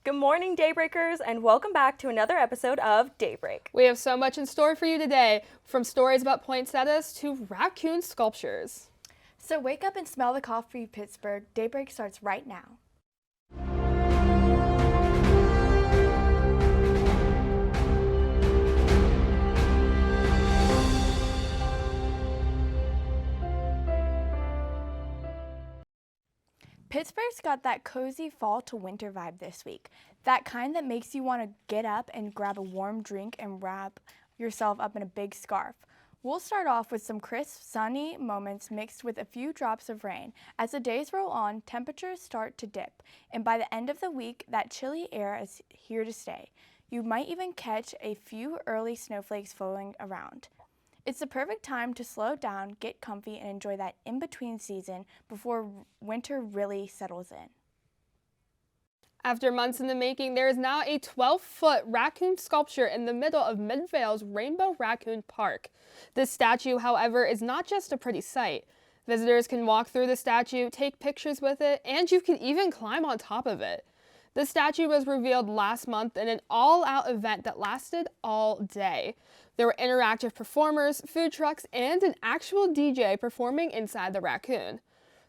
Good morning, Daybreakers, and welcome back to another episode of Daybreak. We have so much in store for you today, from stories about poinsettias to raccoon sculptures. So wake up and smell the coffee, Pittsburgh. Daybreak starts right now. Pittsburgh's got that cozy fall to winter vibe this week. That kind that makes you want to get up and grab a warm drink and wrap yourself up in a big scarf. We'll start off with some crisp, sunny moments mixed with a few drops of rain. As the days roll on, temperatures start to dip, and by the end of the week, that chilly air is here to stay. You might even catch a few early snowflakes floating around. It's the perfect time to slow down, get comfy, and enjoy that in-between season before winter really settles in. After months in the making, there is now a 12-foot raccoon sculpture in the middle of Midvale's Rainbow Raccoon Park. This statue, however, is not just a pretty sight. Visitors can walk through the statue, take pictures with it, and you can even climb on top of it. The statue was revealed last month in an all-out event that lasted all day. There were interactive performers, food trucks, and an actual DJ performing inside the raccoon.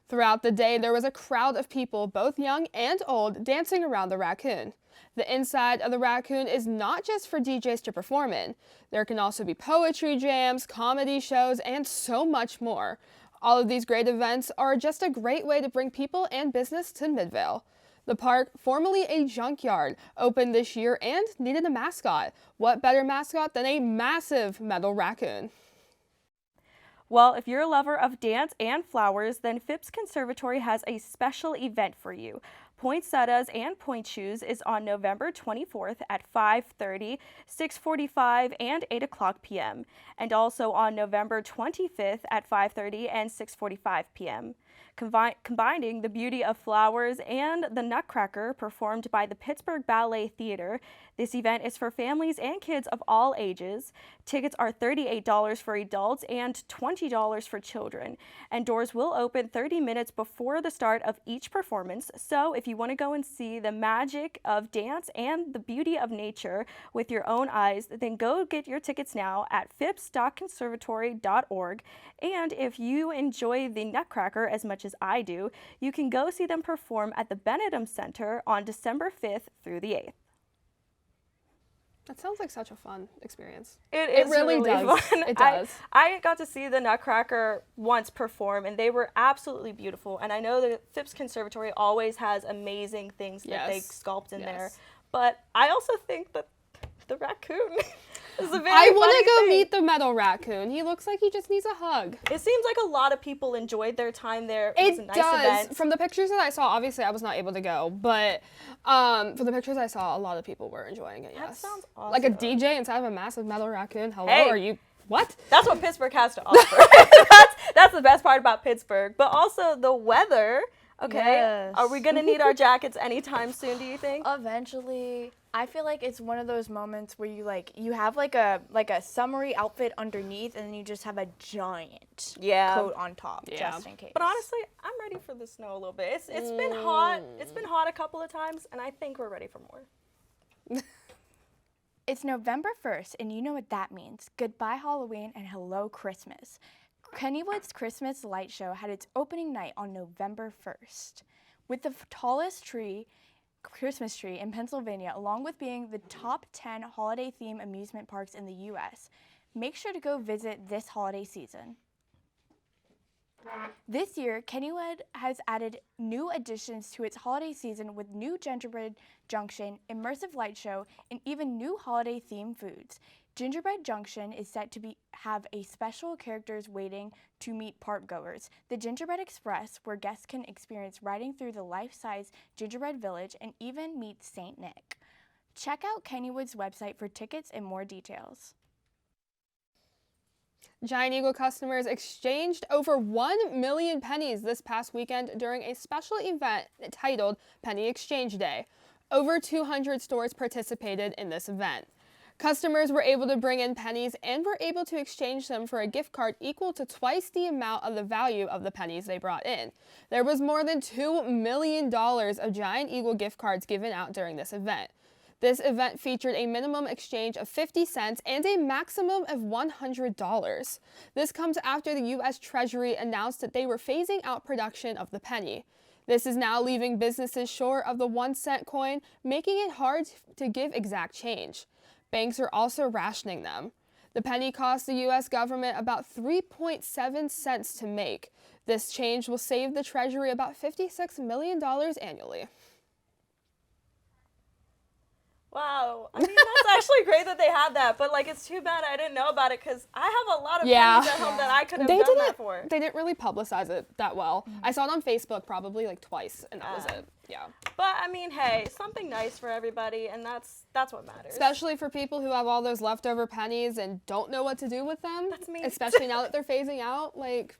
Throughout the day, there was a crowd of people, both young and old, dancing around the raccoon. The inside of the raccoon is not just for DJs to perform in. There can also be poetry jams, comedy shows, and so much more. All of these great events are just a great way to bring people and business to Midvale. The park, formerly a junkyard, opened this year and needed a mascot. What better mascot than a massive metal raccoon? Well, if you're a lover of dance and flowers, then Phipps Conservatory has a special event for you. Poinsettias and Point Shoes is on November 24th at 5:30, 6:45, and 8 o'clock p.m., and also on November 25th at 5:30 and 6:45 p.m. Combining the beauty of flowers and the Nutcracker performed by the Pittsburgh Ballet Theater, this event is for families and kids of all ages. Tickets are $38 for adults and $20 for children, and doors will open 30 minutes before the start of each performance. So if you want to go and see the magic of dance and the beauty of nature with your own eyes, then go get your tickets now at phipps.conservatory.org. And if you enjoy the Nutcracker as much as I do, you can go see them perform at the Benedum Center on December 5th through the 8th. That sounds like such a fun experience. It really does. Fun. It does. I got to see the Nutcracker once perform, and they were absolutely beautiful. And I know the Phipps Conservatory always has amazing things that they sculpt in there. But I also think that the raccoon is a very I want to go thing. meet the metal raccoon. He looks like he just needs a hug. It seems like a lot of people enjoyed their time there. It was a nice does. event. From the pictures that I saw, obviously I was not able to go, but from the pictures I saw, a lot of people were enjoying it, That sounds awesome. Like a DJ inside of a massive metal raccoon. Hello, Hey. are you... What? That's what Pittsburgh has to offer. that's the best part about Pittsburgh. But also the weather. Okay, Yes. Are we gonna need our jackets anytime soon, do you think? Eventually, I feel like it's one of those moments where you have like a summery outfit underneath, and then you just have a giant coat on top, just in case. But honestly, I'm ready for the snow a little bit. It's been hot. It's been hot a couple of times, and I think we're ready for more. It's November 1st, and you know what that means. Goodbye Halloween and hello Christmas. Kennywood's Christmas Light Show had its opening night on November 1st. With the tallest Christmas tree in Pennsylvania, along with being the top 10 holiday-themed amusement parks in the U.S., make sure to go visit this holiday season. This year, Kennywood has added new additions to its holiday season with new Gingerbread Junction, immersive light show, and even new holiday-themed foods. Gingerbread Junction is set to have a special characters waiting to meet park-goers. The Gingerbread Express, where guests can experience riding through the life-size gingerbread village and even meet Saint Nick. Check out Kennywood's website for tickets and more details. Giant Eagle customers exchanged over 1 million pennies this past weekend during a special event titled Penny Exchange Day. Over 200 stores participated in this event. Customers were able to bring in pennies and were able to exchange them for a gift card equal to twice the amount of the value of the pennies they brought in. There was more than $2 million of Giant Eagle gift cards given out during this event. This event featured a minimum exchange of 50 cents and a maximum of $100. This comes after the U.S. Treasury announced that they were phasing out production of the penny. This is now leaving businesses short of the 1 cent coin, making it hard to give exact change. Banks are also rationing them. The penny cost the U.S. government about 3.7 cents to make. This change will save the Treasury about $56 million annually. Wow. I mean, that's actually great that they had that, but like, it's too bad I didn't know about it because I have a lot of pennies at home that I could have done that for. They didn't really publicize it that well. I saw it on Facebook probably like twice, and that was it. Yeah. But I mean, hey, something nice for everybody, and that's what matters. Especially for people who have all those leftover pennies and don't know what to do with them. That's me. Especially now that they're phasing out, like.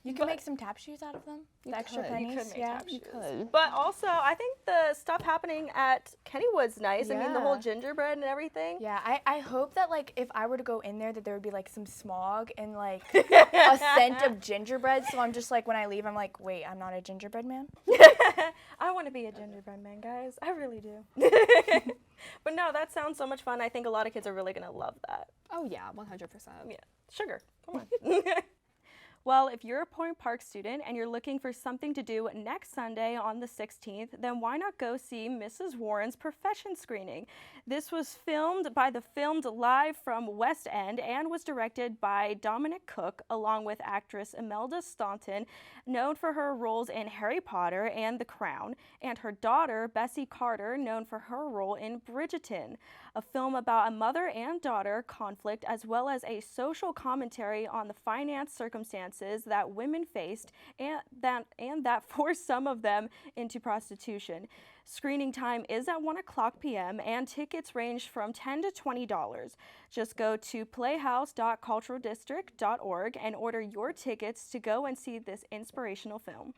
You can make some tap shoes out of them. The extra pennies. You could make tap shoes. You could. But also, I think the stuff happening at Kennywood's nice. I mean, the whole Yeah. gingerbread and everything. Yeah, I hope that like if I were to go in there that there would be like some smog and like a scent of gingerbread. So I'm just like when I leave I'm like, wait, I'm not a gingerbread man. I want to be a gingerbread man, guys. I really do. But no, that sounds so much fun. I think a lot of kids are really going to love that. Oh yeah, 100%. Yeah. Sugar. Come on. Well, if you're a Point Park student and you're looking for something to do next Sunday on the 16th, then why not go see Mrs. Warren's Profession screening? This was filmed live from West End and was directed by Dominic Cook, along with actress Imelda Staunton, known for her roles in Harry Potter and The Crown, and her daughter, Bessie Carter, known for her role in Bridgerton, a film about a mother and daughter conflict, as well as a social commentary on the finance circumstances that women faced and that forced some of them into prostitution. Screening time is at 1:00 p.m. and tickets range from $10 to $20. Just go to playhouse.culturaldistrict.org and order your tickets to go and see this inspirational film.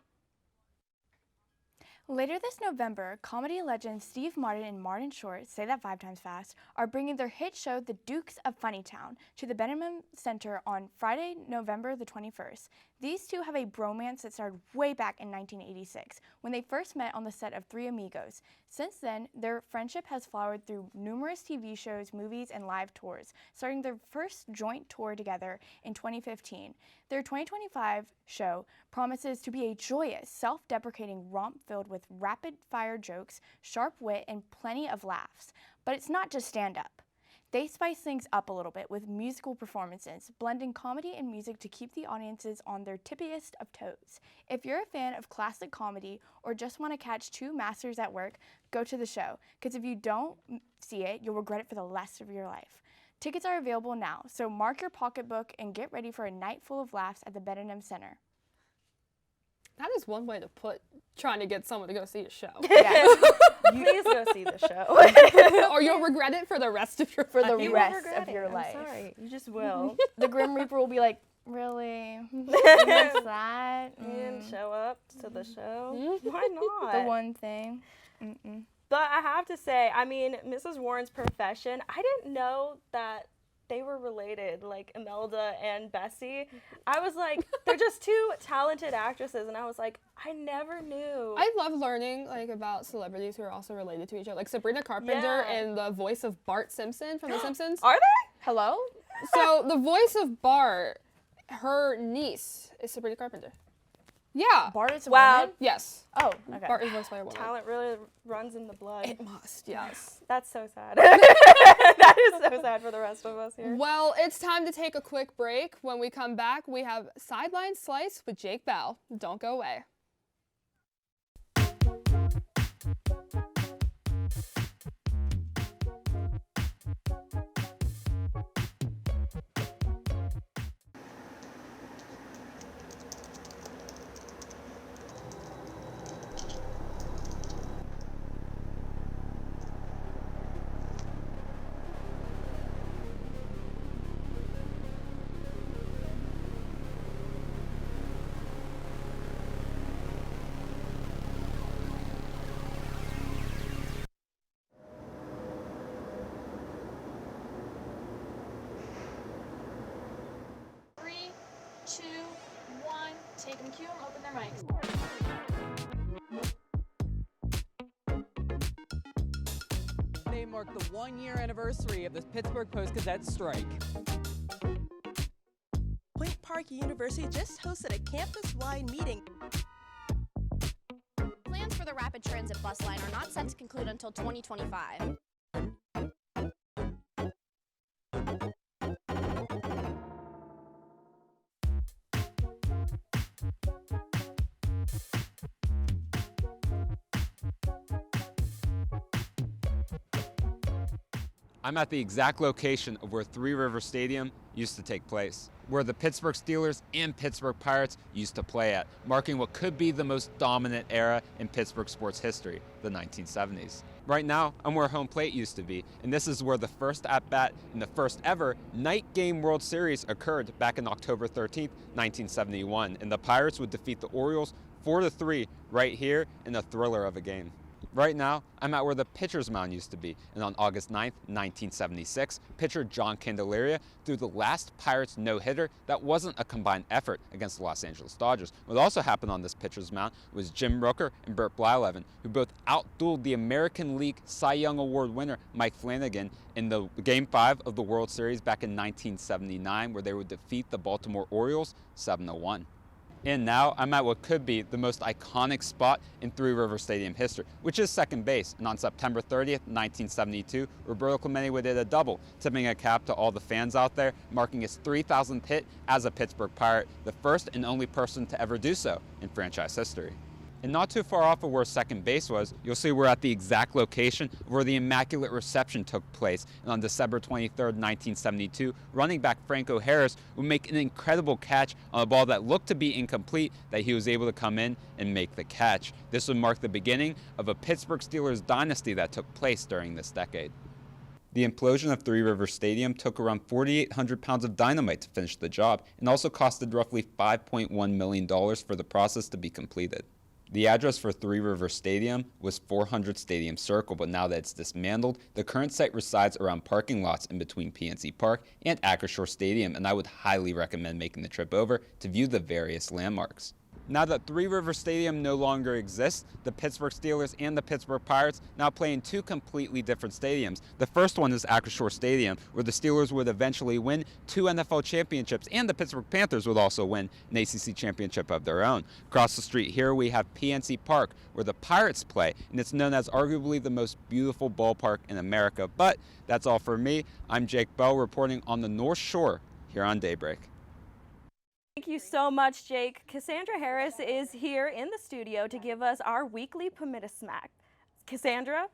Later this November, comedy legends Steve Martin and Martin Short, say that 5 times fast, are bringing their hit show The Dukes of Funnytown to the Benham Center on Friday, November the 21st. These two have a bromance that started way back in 1986, when they first met on the set of Three Amigos. Since then, their friendship has flowered through numerous TV shows, movies, and live tours, starting their first joint tour together in 2015. Their 2025 show promises to be a joyous, self-deprecating romp filled with rapid-fire jokes, sharp wit, and plenty of laughs. But it's not just stand-up. They spice things up a little bit with musical performances, blending comedy and music to keep the audiences on their tippiest of toes. If you're a fan of classic comedy or just want to catch two masters at work, go to the show, because if you don't see it, you'll regret it for the rest of your life. Tickets are available now, so mark your pocketbook and get ready for a night full of laughs at the Benham Center. That is one way to put trying to get someone to go see a show. Yeah. Please go see the show. Or you'll regret it for the rest of your For life. the You will rest regret of it. your I'm life. sorry. You just will. The Grim Reaper will be like, really? What's that? You didn't show up to the show. Why not? The one thing. But I have to say, I mean, Mrs. Warren's Profession, I didn't know that they were related, like Imelda and Bessie. I was like, they're just two talented actresses, and I was like, I never knew. I love learning like about celebrities who are also related to each other. Like Sabrina Carpenter and the voice of Bart Simpson from The Simpsons. Are they? Hello? So the voice of Bart, her niece is Sabrina Carpenter. Yeah. Bart is a Wow. woman? Yes. Oh, okay. Bart is voiced by a woman. Talent really runs in the blood. It must, yes. That's so sad. That is so sad for the rest of us here. Well, it's time to take a quick break. When we come back, we have Sideline Slice with Jake Bell. Don't go away. Take them, cue them, open their mics. Today marked the 1-year anniversary of the Pittsburgh Post-Gazette strike. Point Park University just hosted a campus-wide meeting. Plans for the rapid transit bus line are not set to conclude until 2025. I'm at the exact location of where Three River Stadium used to take place, where the Pittsburgh Steelers and Pittsburgh Pirates used to play at, marking what could be the most dominant era in Pittsburgh sports history, the 1970s. Right now, I'm where home plate used to be, and this is where the first at-bat in the first ever night game World Series occurred back in October 13th, 1971, and the Pirates would defeat the Orioles 4-3 right here in a thriller of a game. Right now, I'm at where the pitcher's mound used to be, and on August 9th, 1976, pitcher John Candelaria threw the last Pirates no-hitter that wasn't a combined effort against the Los Angeles Dodgers. What also happened on this pitcher's mound was Jim Rooker and Burt Blyleven, who both outdueled the American League Cy Young Award winner Mike Flanagan in the Game 5 of the World Series back in 1979, where they would defeat the Baltimore Orioles 7-1. And now I'm at what could be the most iconic spot in Three River Stadium history, which is second base. And on September 30th, 1972, Roberto Clemente would hit a double, tipping a cap to all the fans out there, marking his 3,000th hit as a Pittsburgh Pirate, the first and only person to ever do so in franchise history. And not too far off of where second base was, you'll see we're at the exact location where the Immaculate Reception took place. And on December 23rd, 1972, running back Franco Harris would make an incredible catch on a ball that looked to be incomplete, that he was able to come in and make the catch. This would mark the beginning of a Pittsburgh Steelers dynasty that took place during this decade. The implosion of Three River Stadium took around 4,800 pounds of dynamite to finish the job, and also costed roughly $5.1 million for the process to be completed. The address for Three River Stadium was 400 Stadium Circle, but now that it's dismantled, the current site resides around parking lots in between PNC Park and Acrisure Stadium, and I would highly recommend making the trip over to view the various landmarks. Now that Three River Stadium no longer exists, the Pittsburgh Steelers and the Pittsburgh Pirates now play in two completely different stadiums. The first one is Acrisure Stadium, where the Steelers would eventually win 2 NFL championships, and the Pittsburgh Panthers would also win an ACC championship of their own. Across the street here we have PNC Park, where the Pirates play, and it's known as arguably the most beautiful ballpark in America. But that's all for me. I'm Jake Bell, reporting on the North Shore here on Daybreak. Thank you so much, Jake. Cassandra Harris is here in the studio to give us our weekly Permit-a-Smack. Cassandra?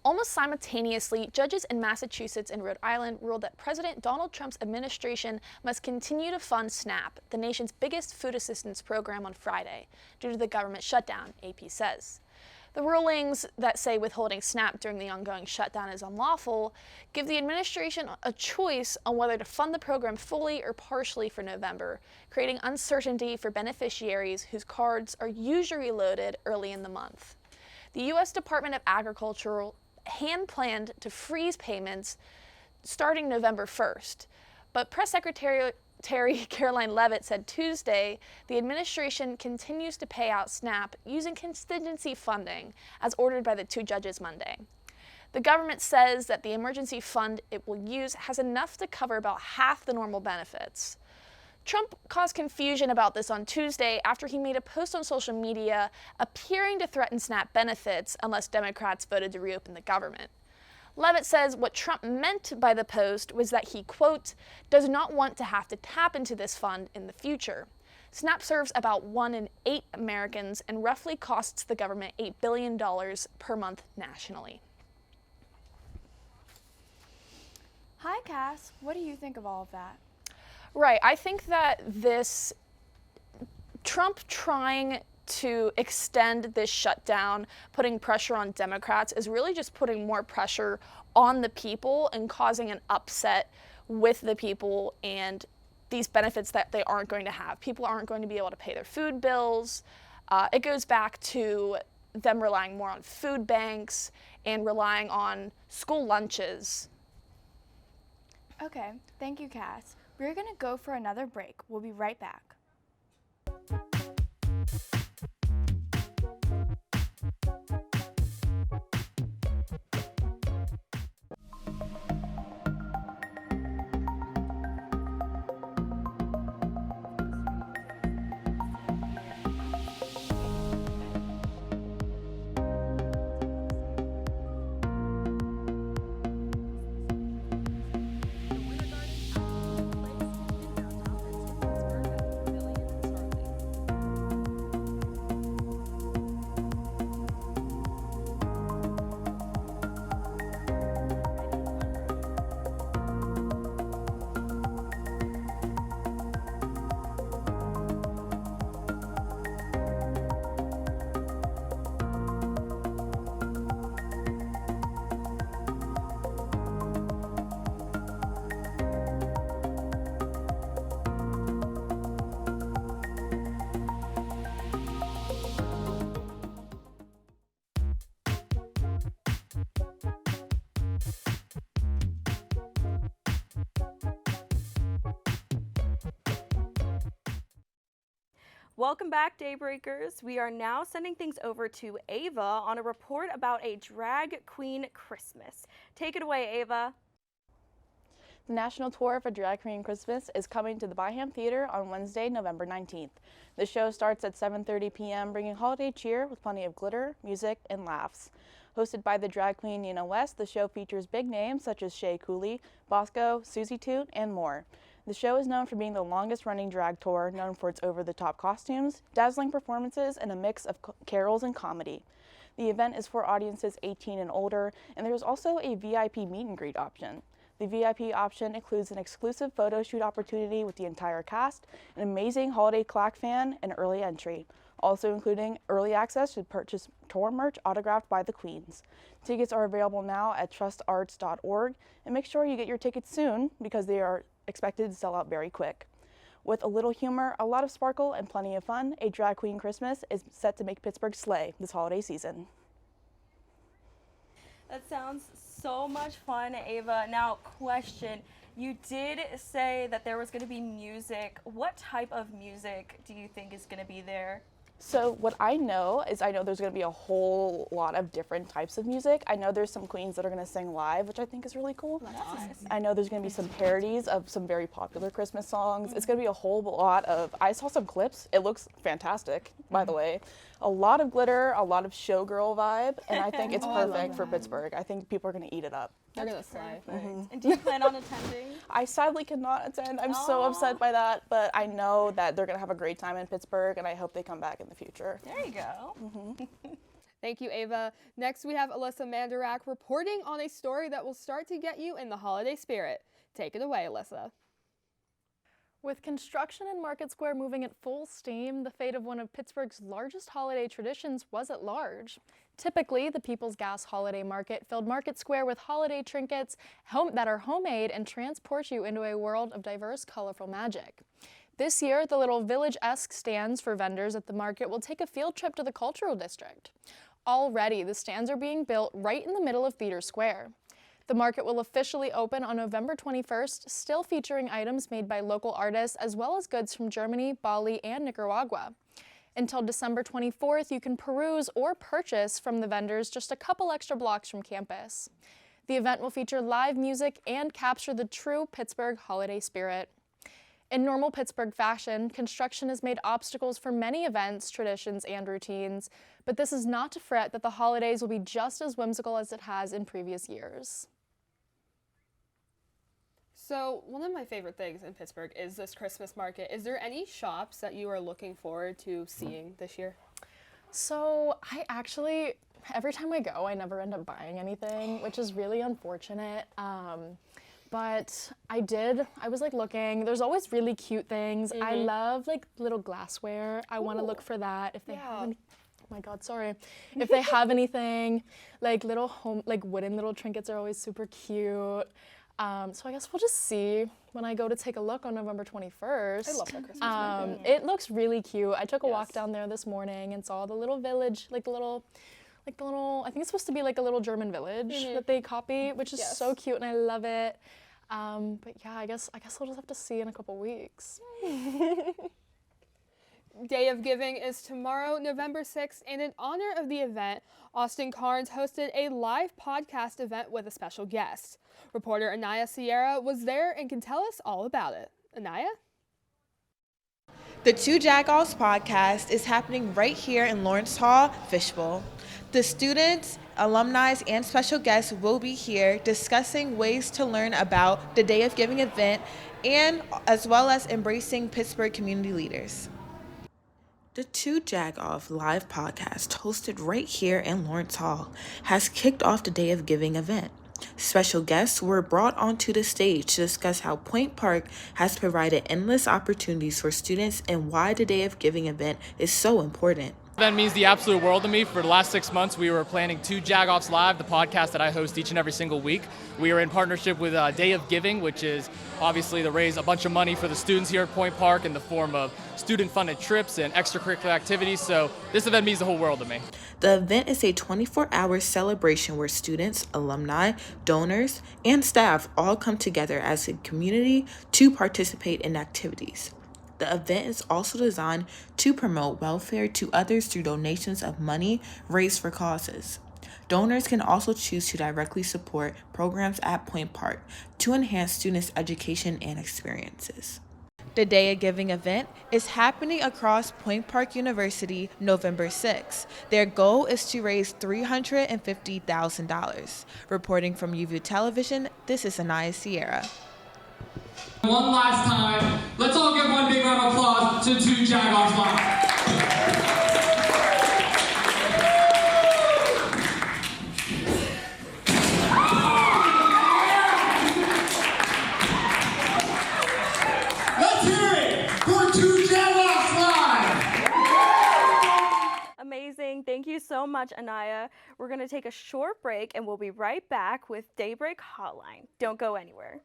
Almost simultaneously, judges in Massachusetts and Rhode Island ruled that President Donald Trump's administration must continue to fund SNAP, the nation's biggest food assistance program, on Friday, due to the government shutdown, AP says. The rulings that say withholding SNAP during the ongoing shutdown is unlawful give the administration a choice on whether to fund the program fully or partially for November, creating uncertainty for beneficiaries whose cards are usually loaded early in the month. The U.S. Department of Agriculture hand-planned to freeze payments starting November 1st, but Press Secretary Caroline Leavitt said Tuesday the administration continues to pay out SNAP using contingency funding as ordered by the two judges Monday. The government says that the emergency fund it will use has enough to cover about half the normal benefits. Trump caused confusion about this on Tuesday after he made a post on social media appearing to threaten SNAP benefits unless Democrats voted to reopen the government. Leavitt says what Trump meant by the post was that he, quote, does not want to have to tap into this fund in the future. SNAP serves about 1 in 8 Americans and roughly costs the government $8 billion per month nationally. Hi, Cass. What do you think of all of that? Right. I think that this Trump trying to extend this shutdown, putting pressure on Democrats, is really just putting more pressure on the people and causing an upset with the people and these benefits that they aren't going to have. People aren't going to be able to pay their food bills. It goes back to them relying more on food banks and relying on school lunches. Okay, thank you, Cass. We're going to go for another break. We'll be right back. Welcome back, Daybreakers. We are now sending things over to Ava on a report about a drag queen Christmas. Take it away, Ava. The national tour for Drag Queen Christmas is coming to the Byham Theater on Wednesday, November 19th. The show starts at 7:30 p.m., bringing holiday cheer with plenty of glitter, music, and laughs. Hosted by the drag queen Nina West, the show features big names such as Shea Cooley, Bosco, Susie Toot, and more. The show is known for being the longest-running drag tour, known for its over-the-top costumes, dazzling performances, and a mix of carols and comedy. The event is for audiences 18 and older, and there's also a VIP meet and greet option. The VIP option includes an exclusive photo shoot opportunity with the entire cast, an amazing holiday clack fan, and early entry, also including early access to purchase tour merch autographed by the queens. Tickets are available now at trustarts.org, and make sure you get your tickets soon because they are expected to sell out very quick. With a little humor, a lot of sparkle, and plenty of fun, a Drag Queen Christmas is set to make Pittsburgh slay this holiday season. That sounds so much fun, Ava. Now, question. You did say that there was going to be music. What type of music do you think is going to be there? So what I know is there's going to be a whole lot of different types of music. I know there's some queens that are going to sing live, which I think is really cool. That's awesome. I know there's going to be some parodies of some very popular Christmas songs. It's going to be a whole lot of, I saw some clips. It looks fantastic, by the way. A lot of glitter, a lot of showgirl vibe, and I think it's perfect for Pittsburgh. I think people are going to eat it up. They're going to slay. And do you plan on attending? I sadly cannot attend. I'm so upset by that, but I know that they're going to have a great time in Pittsburgh, and I hope they come back in the future. There you go. Thank you, Ava. Next, we have Alyssa Mandarak reporting on a story that will start to get you in the holiday spirit. Take it away, Alyssa. With construction in Market Square moving at full steam, the fate of one of Pittsburgh's largest holiday traditions was at large. Typically, the People's Gas Holiday Market filled Market Square with holiday trinkets that are homemade and transport you into a world of diverse, colorful magic. This year, the little village-esque stands for vendors at the market will take a field trip to the cultural district. Already, the stands are being built right in the middle of Theater Square. The market will officially open on November 21st, still featuring items made by local artists as well as goods from Germany, Bali, and Nicaragua. Until December 24th, you can peruse or purchase from the vendors just a couple extra blocks from campus. The event will feature live music and capture the true Pittsburgh holiday spirit. In normal Pittsburgh fashion, construction has made obstacles for many events, traditions, and routines, but this is not to fret that the holidays will be just as whimsical as it has in previous years. So, one of my favorite things in Pittsburgh is this Christmas market. Is there any shops that you are looking forward to seeing this year? So, every time I go, I never end up buying anything, which is really unfortunate. But I was looking, there's always really cute things. I love little glassware. I want to look for that if they have any. Oh my God, sorry. If they have anything, little wooden little trinkets are always super cute. So I guess we'll just see when I go to take a look on November 21st. I love that Christmas market. It looks really cute. I took a walk down there this morning and saw the little village, I think it's supposed to be a little German village that they copy, which is so cute and I love it. But yeah, I guess we'll just have to see in a couple weeks. Day of Giving is tomorrow, November 6th, and in honor of the event, Austin Carnes hosted a live podcast event with a special guest. Reporter Anaya Sierra was there and can tell us all about it. Anaya? The Two Jagoffs podcast is happening right here in Lawrence Hall, Fishbowl. The students, alumni, and special guests will be here discussing ways to learn about the Day of Giving event and as well as embracing Pittsburgh community leaders. The Two Jagoff live podcast, hosted right here in Lawrence Hall, has kicked off the Day of Giving event. Special guests were brought onto the stage to discuss how Point Park has provided endless opportunities for students and why the Day of Giving event is so important. That means the absolute world to me. For the last 6 months, we were planning Two Jagoffs Live, the podcast that I host each and every single week. We are in partnership with Day of Giving, which is obviously to raise a bunch of money for the students here at Point Park in the form of student-funded trips and extracurricular activities. So this event means the whole world to me. The event is a 24-hour celebration where students, alumni, donors, and staff all come together as a community to participate in activities. The event is also designed to promote welfare to others through donations of money raised for causes. Donors can also choose to directly support programs at Point Park to enhance students' education and experiences. The Day of Giving event is happening across Point Park University November 6th. Their goal is to raise $350,000. Reporting from UView Television, this is Anaya Sierra. One last time, let's all give one big round of applause to 2 Jagoffs Live. Let's hear it for 2 Jagoffs Live. Amazing. Thank you so much, Anaya. We're going to take a short break and we'll be right back with Daybreak Hotline. Don't go anywhere.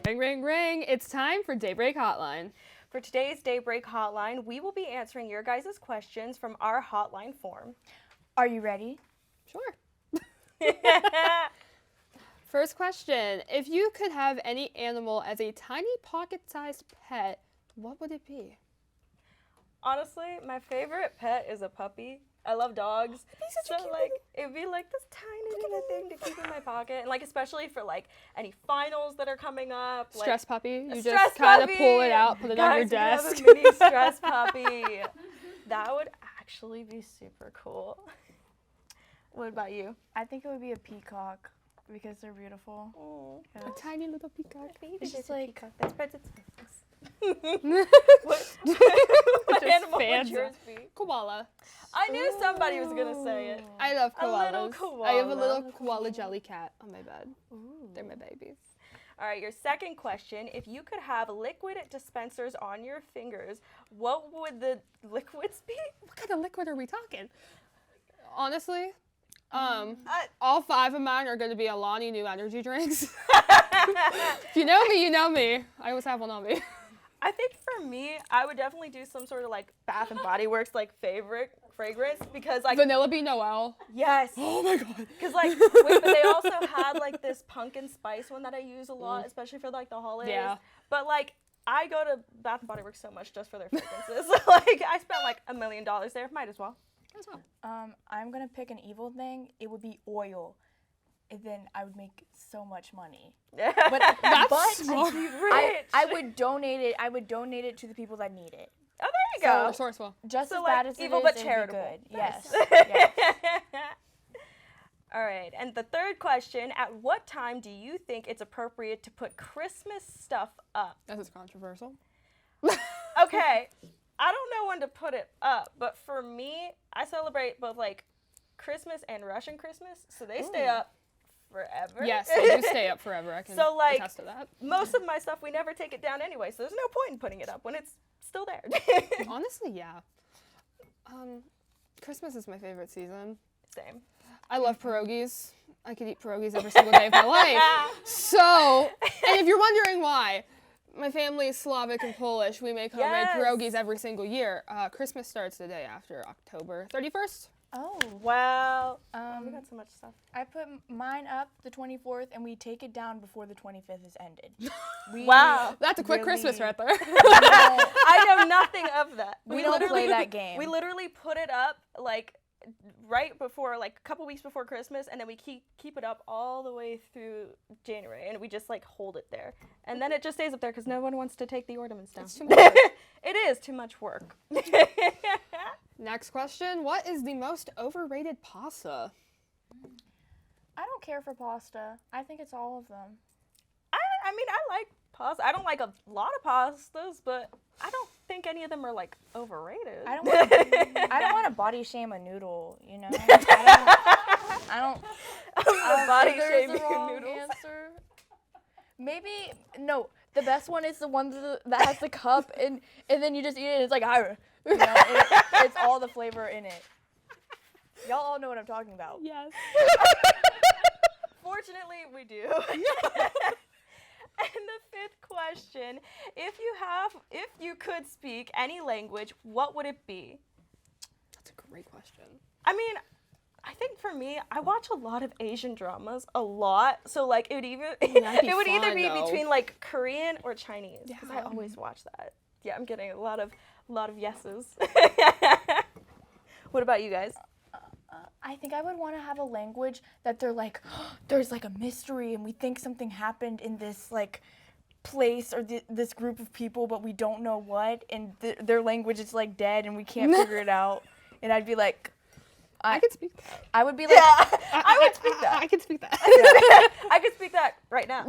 Ring, ring, ring. It's time for Daybreak Hotline. For today's Daybreak Hotline, we will be answering your guys' questions from our hotline form. Are you ready? Sure. First question. If you could have any animal as a tiny pocket-sized pet, what would it be? Honestly, my favorite pet is a puppy. I love dogs. So like it'd be like this tiny little thing to keep in my pocket, and like especially for like any finals that are coming up. Stress like, puppy. You stress just kind of puppy. pull it out, put it on your Guys, desk. we have a mini stress puppy. That would actually be super cool. What about you? I think it would be a peacock because they're beautiful. Oh, Yeah. A tiny little peacock. It's just like peacock that spreads its wings. What Just animal would fancy. yours be? Koala. I knew somebody was gonna say it. I love A koalas. little koala. I have a little koala jelly cat on my bed. Ooh. They're my babies. All right, your second question. If you could have liquid dispensers on your fingers, what would the liquids be? What kind of liquid are we talking? Honestly, all 5 of mine are going to be Alani New energy drinks. If you know me, you know me. I always have one on me. I think for me, I would definitely do some sort of like Bath and Body Works like favorite fragrance because like Vanilla Bean Noel. Yes. Oh my god. Because like wait, but they also had like this pumpkin spice one that I use a lot, especially for like the holidays. Yeah. But like I go to Bath and Body Works so much just for their fragrances. Like I spent like $1 million there. Might as well. I'm gonna pick an evil thing. It would be oil. And then I would make so much money. But smart. I would donate it. I would donate it to the people that need it. Oh, there you go. Resourceful. Just So, as like, bad as evil it is, but it'd be charitable. good. Yes. Nice. Yes. All right, and the third question, at what time do you think it's appropriate to put Christmas stuff up? This is controversial. Okay, I don't know when to put it up, but for me, I celebrate both like Christmas and Russian Christmas, so they stay up forever. Yes, they do stay up forever. I can So, like, attest to that. Most of my stuff, we never take it down anyway, so there's no point in putting it up when it's still there. Honestly, yeah. Christmas is my favorite season. Same. I love pierogies. I could eat pierogies every single day of my life. So, and if you're wondering why, my family is Slavic and Polish. We make homemade pierogies every single year. Christmas starts the day after October 31st. Oh. Wow. We got so much stuff. I put mine up the 24th, and we take it down before the 25th is ended. Wow. That's a quick Christmas right there. I know nothing of that. We don't play that game. We literally put it up like right before, like a couple weeks before Christmas, and then we keep it up all the way through January, and we just like hold it there, and then it just stays up there because no one wants to take the ornaments down. It's too much work. It is too much work. Next question. What is the most overrated pasta? I don't care for pasta. I think it's all of them. I mean, I like pasta. I don't like a lot of pastas, but I don't think any of them are like overrated. I don't want to body shame a noodle, you know? I don't body there's shame a wrong noodles. answer. Maybe, no, the best one is the one that has the cup and then you just eat it and it's like, you know, it's all the flavor in it. Y'all all know what I'm talking about. Yes. Fortunately, we do. And the fifth question, if you could speak any language, what would it be? That's a great question. I mean, I think for me, I watch a lot of Asian dramas, a lot. So like it would either be between like Korean or Chinese, because I always watch that. Yeah, I'm getting a lot of yeses. What about you guys? I think I would want to have a language that they're like, there's like a mystery and we think something happened in this like place or this group of people, but we don't know what, and their language is like dead and we can't figure it out. And I'd be like, I could speak that. I would be like, I would speak that. I could speak that. I could speak that right now.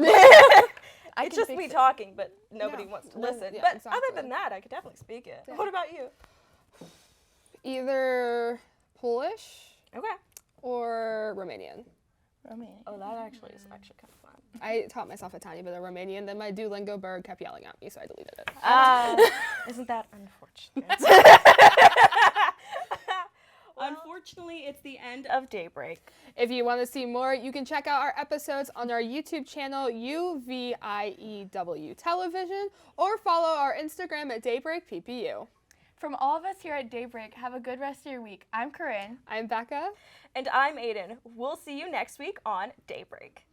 It's just me talking, but nobody wants to listen. Yeah, but exactly. other than that, I could definitely speak it. Yeah. What about you? Either Polish Okay. or Romanian. Oh, that actually is kind of fun. I taught myself a tiny bit of Romanian, then my Duolingo bird kept yelling at me, so I deleted it. Isn't that unfortunate? Unfortunately, it's the end of Daybreak. If you want to see more, you can check out our episodes on our YouTube channel, UVIEW Television, or follow our Instagram at Daybreak PPU. From all of us here at Daybreak, have a good rest of your week. I'm Corinne. I'm Becca. And I'm Aiden. We'll see you next week on Daybreak.